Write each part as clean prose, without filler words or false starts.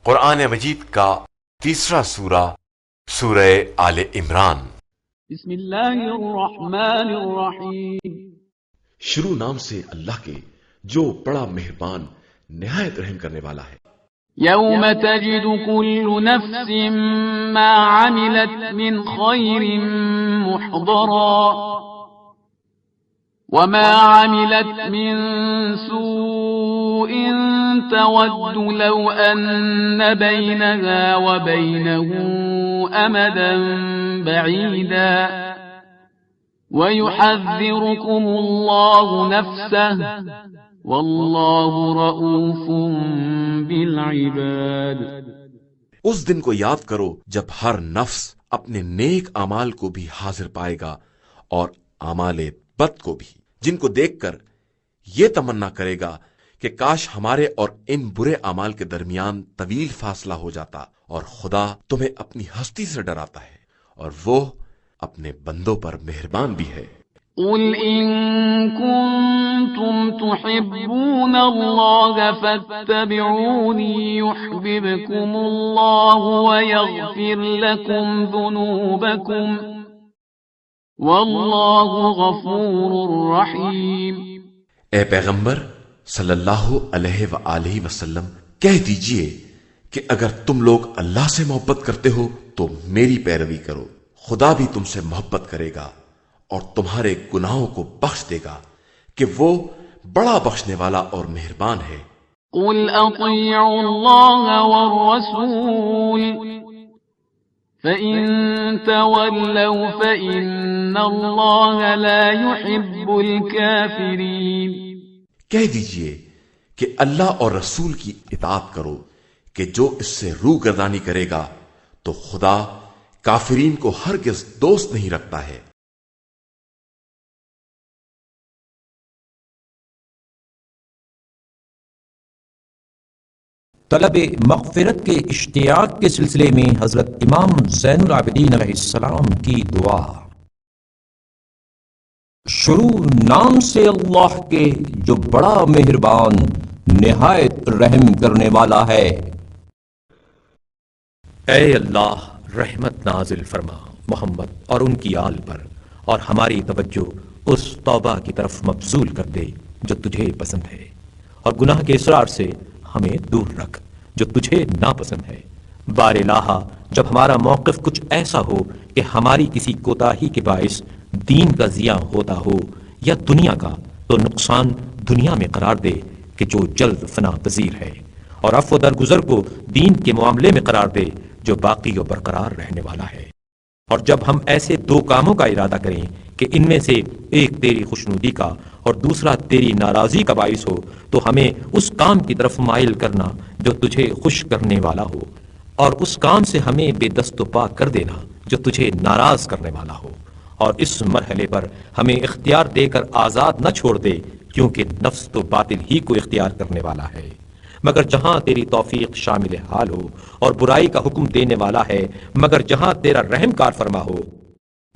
قرآن مجید کا تیسرا سورہ، سورہ آل عمران۔ بسم اللہ الرحمن الرحیم۔ شروع نام سے اللہ کے جو بڑا مہربان نہایت رحم کرنے والا ہے۔ یوم تجد كل نفس ما عملت من خیر محضرا وما عملت من سوء تود لو أن بينها وبينه أمدا بعيدا ويحذركم الله نفسه والله رؤوف بالعباد۔ اس دن کو یاد کرو جب ہر نفس اپنے نیک اعمال کو بھی حاضر پائے گا اور اعمال بد کو بھی، جن کو دیکھ کر یہ تمنا کرے گا کہ کاش ہمارے اور ان برے اعمال کے درمیان طویل فاصلہ ہو جاتا، اور خدا تمہیں اپنی ہستی سے ڈراتا ہے اور وہ اپنے بندوں پر مہربان بھی ہے۔ قل إن كنتم تحبون الله فاتبعوني يحببكم الله ويغفر لكم ذنوبكم والله غفور رحيم۔ اے پیغمبر صلی اللہ علیہ وآلہ وسلم، کہہ دیجئے کہ اگر تم لوگ اللہ سے محبت کرتے ہو تو میری پیروی کرو، خدا بھی تم سے محبت کرے گا اور تمہارے گناہوں کو بخش دے گا کہ وہ بڑا بخشنے والا اور مہربان ہے۔ قل اطیعوا اللہ والرسول فإن تولوا فإن اللہ لا يحب الكافرین۔ کہہ دیجئے کہ اللہ اور رسول کی اطاعت کرو کہ جو اس سے روگردانی کرے گا تو خدا کافرین کو ہرگز دوست نہیں رکھتا ہے۔ طلب مغفرت کے اشتیاق کے سلسلے میں حضرت امام زین العابدین علیہ السلام کی دعا۔ شروع نام سے اللہ کے جو بڑا مہربان نہایت رحم کرنے والا ہے۔ اے اللہ، رحمت نازل فرما محمد اور ان کی آل پر، اور ہماری توجہ اس توبہ کی طرف مبذول کر دے جو تجھے پسند ہے، اور گناہ کے اصرار سے ہمیں دور رکھ جو تجھے ناپسند ہے۔ بار الہا، جب ہمارا موقف کچھ ایسا ہو کہ ہماری کسی کوتاہی کے باعث دین کا ضیاع ہوتا ہو یا دنیا کا، تو نقصان دنیا میں قرار دے کہ جو جلد فنا پذیر ہے، اور عفو درگزر کو دین کے معاملے میں قرار دے جو باقی و برقرار رہنے والا ہے۔ اور جب ہم ایسے دو کاموں کا ارادہ کریں کہ ان میں سے ایک تیری خوشنودی کا اور دوسرا تیری ناراضی کا باعث ہو، تو ہمیں اس کام کی طرف مائل کرنا جو تجھے خوش کرنے والا ہو، اور اس کام سے ہمیں بے دست و پا کر دینا جو تجھے ناراض کرنے والا ہو، اور اس مرحلے پر ہمیں اختیار دے کر آزاد نہ چھوڑ دے، کیونکہ نفس تو باطل ہی کو اختیار کرنے والا ہے، مگر جہاں تیری توفیق شامل حال ہو، اور برائی کا حکم دینے والا ہے مگر جہاں تیرا رحم کار فرما ہو۔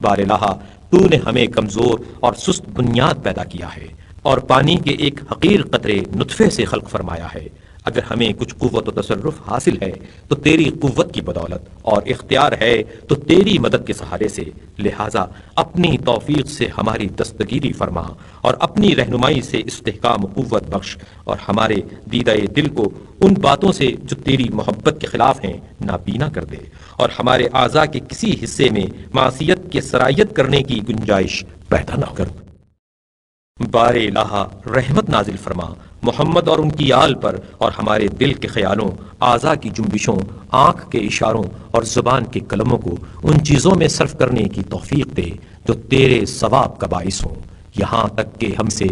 بار الہا، تو نے ہمیں کمزور اور سست بنیاد پیدا کیا ہے، اور پانی کے ایک حقیر قطرے نطفے سے خلق فرمایا ہے۔ اگر ہمیں کچھ قوت و تصرف حاصل ہے تو تیری قوت کی بدولت، اور اختیار ہے تو تیری مدد کے سہارے سے، لہٰذا اپنی توفیق سے ہماری دستگیری فرما، اور اپنی رہنمائی سے استحکام و قوت بخش، اور ہمارے دیدہ دل کو ان باتوں سے جو تیری محبت کے خلاف ہیں نابینا کر دے، اور ہمارے اعضاء کے کسی حصے میں معصیت کی سرایت کرنے کی گنجائش پیدا نہ کر۔ بار الہا، رحمت نازل فرما محمد اور ان کی آل پر، اور ہمارے دل کے خیالوں، اعضاء کی جنبشوں، آنکھ کے اشاروں اور زبان کے کلموں کو ان چیزوں میں صرف کرنے کی توفیق دے جو تیرے ثواب کا باعث ہوں، یہاں تک کہ ہم سے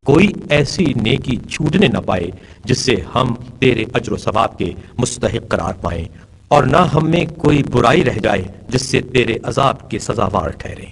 کوئی ایسی نیکی چھوٹنے نہ پائے جس سے ہم تیرے اجر و ثواب کے مستحق قرار پائیں، اور نہ ہم میں کوئی برائی رہ جائے جس سے تیرے عذاب کے سزاوار ٹھہریں۔